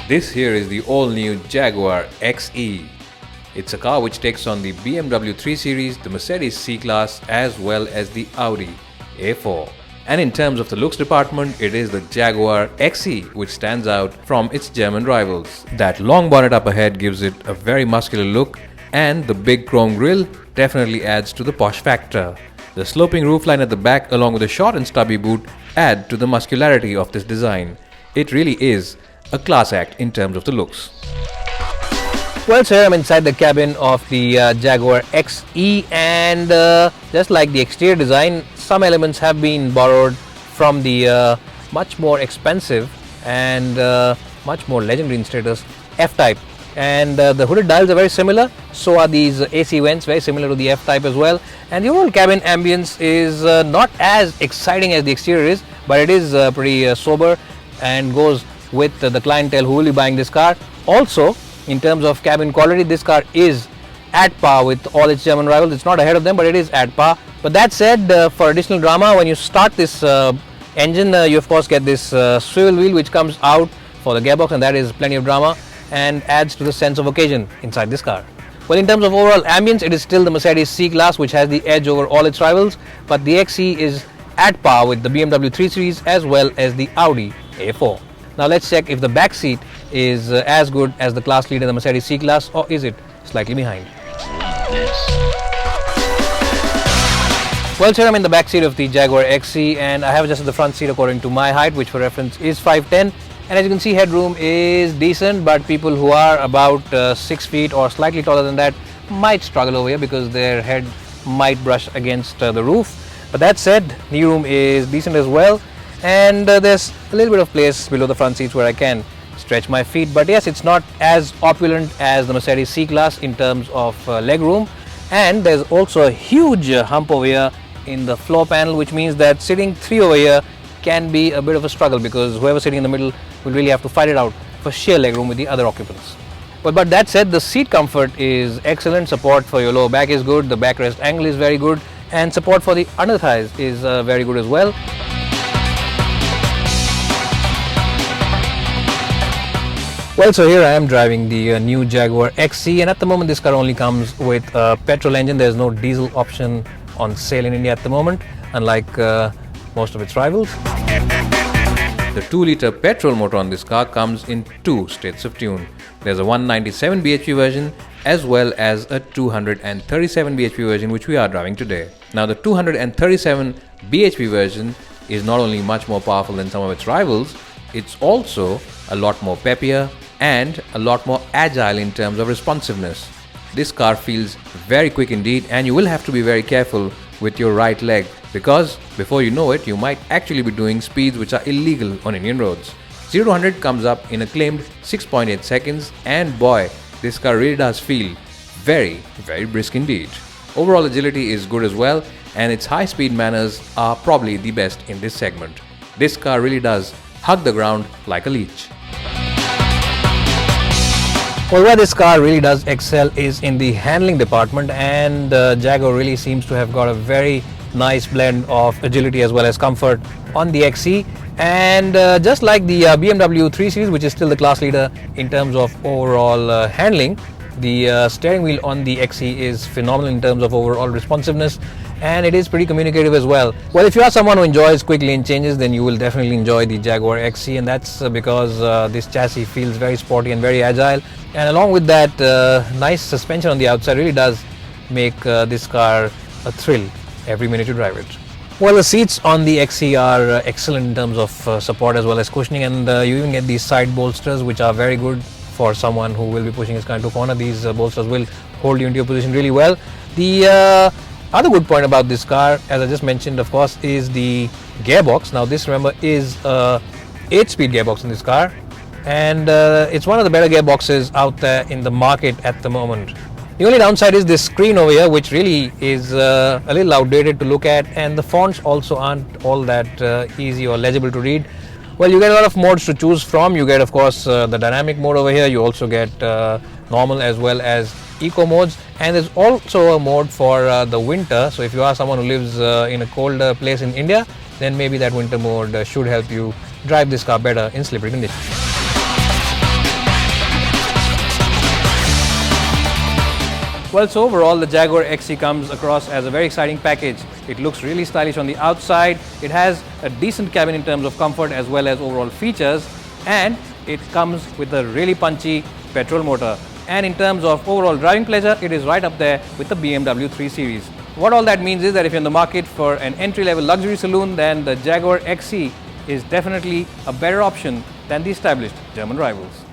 This here is the all-new Jaguar XE. It's a car which takes on the BMW 3 Series, the Mercedes C-Class as well as the Audi A4. And in terms of the looks department, it is the Jaguar XE which stands out from its German rivals. That long bonnet up ahead gives it a very muscular look, and the big chrome grille definitely adds to the posh factor. The sloping roofline at the back along with the short and stubby boot add to the muscularity of this design. It really is a class act in terms of the looks. Well, sir, I'm inside the cabin of the Jaguar XE, and just like the exterior design, some elements have been borrowed from the much more expensive and much more legendary in status F-Type. And the hooded dials are very similar, so are these AC vents, very similar to the F-Type as well. And the overall cabin ambience is not as exciting as the exterior is, but it is pretty sober and goes with the clientele who will be buying this car. Also, in terms of cabin quality, this car is at par with all its German rivals. It's not ahead of them, but it is at par. But that said, for additional drama, when you start this engine, you of course get this swivel wheel which comes out for the gearbox, and that is plenty of drama and adds to the sense of occasion inside this car. Well, in terms of overall ambience, it is still the Mercedes C-Class which has the edge over all its rivals, but the XE is at par with the BMW 3 Series as well as the Audi A4. Now let's check if the back seat is as good as the class leader, the Mercedes C-Class, or is it slightly behind. Well, sir, I'm in the back seat of the Jaguar XE, and I have adjusted the front seat according to my height, which for reference is 5'10", and as you can see, headroom is decent, but people who are about 6 feet or slightly taller than that might struggle over here because their head might brush against the roof. But that said, knee room is decent as well, and there's a little bit of place below the front seats where I can stretch my feet. But yes, it's not as opulent as the Mercedes C-Class in terms of leg room, and there's also a huge hump over here in the floor panel, which means that sitting 3 over here can be a bit of a struggle because whoever's sitting in the middle will really have to fight it out for sheer leg room with the other occupants. But that said, the seat comfort is excellent, support for your lower back is good, the backrest angle is very good, and support for the under thighs is very good as well. Well, so here I am driving the new Jaguar XE, and at the moment this car only comes with a petrol engine. There's no diesel option on sale in India at the moment, unlike most of its rivals. The 2-liter petrol motor on this car comes in 2 states of tune. There's a 197 bhp version as well as a 237 bhp version, which we are driving today. Now, the 237 bhp version is not only much more powerful than some of its rivals, it's also a lot more peppier and a lot more agile in terms of responsiveness. This car feels very quick indeed, and you will have to be very careful with your right leg because before you know it, you might actually be doing speeds which are illegal on Indian roads. 0 to 100 comes up in a claimed 6.8 seconds, and boy, this car really does feel very, very brisk indeed. Overall agility is good as well, and its high-speed manners are probably the best in this segment. This car really does hug the ground like a leech. Well, where this car really does excel is in the handling department, and Jaguar really seems to have got a very nice blend of agility as well as comfort on the XE. And just like the BMW 3 Series, which is still the class leader in terms of overall handling, the steering wheel on the XE is phenomenal in terms of overall responsiveness, and it is pretty communicative as well. Well, if you are someone who enjoys quick lane changes, then you will definitely enjoy the Jaguar XE, and that's because this chassis feels very sporty and very agile, and along with that nice suspension on the outside really does make this car a thrill every minute you drive it. Well, the seats on the XE are excellent in terms of support as well as cushioning, and you even get these side bolsters which are very good for someone who will be pushing his car into a corner. These bolsters will hold you into your position really well. The other good point about this car, as I just mentioned, of course, is the gearbox. Now this, remember, is a 8-speed gearbox in this car, and it's one of the better gearboxes out there in the market at the moment. The only downside is this screen over here, which really is a little outdated to look at, and the fonts also aren't all that easy or legible to read. Well, you get a lot of modes to choose from. You get, of course, the dynamic mode over here. You also get normal as well as eco modes, and there's also a mode for the winter. So if you are someone who lives in a colder place in India, then maybe that winter mode should help you drive this car better in slippery conditions. Well, so overall the Jaguar XE comes across as a very exciting package. It looks really stylish on the outside, it has a decent cabin in terms of comfort as well as overall features, and it comes with a really punchy petrol motor. And in terms of overall driving pleasure, it is right up there with the BMW 3 Series. What all that means is that if you're in the market for an entry-level luxury saloon, then the Jaguar XE is definitely a better option than the established German rivals.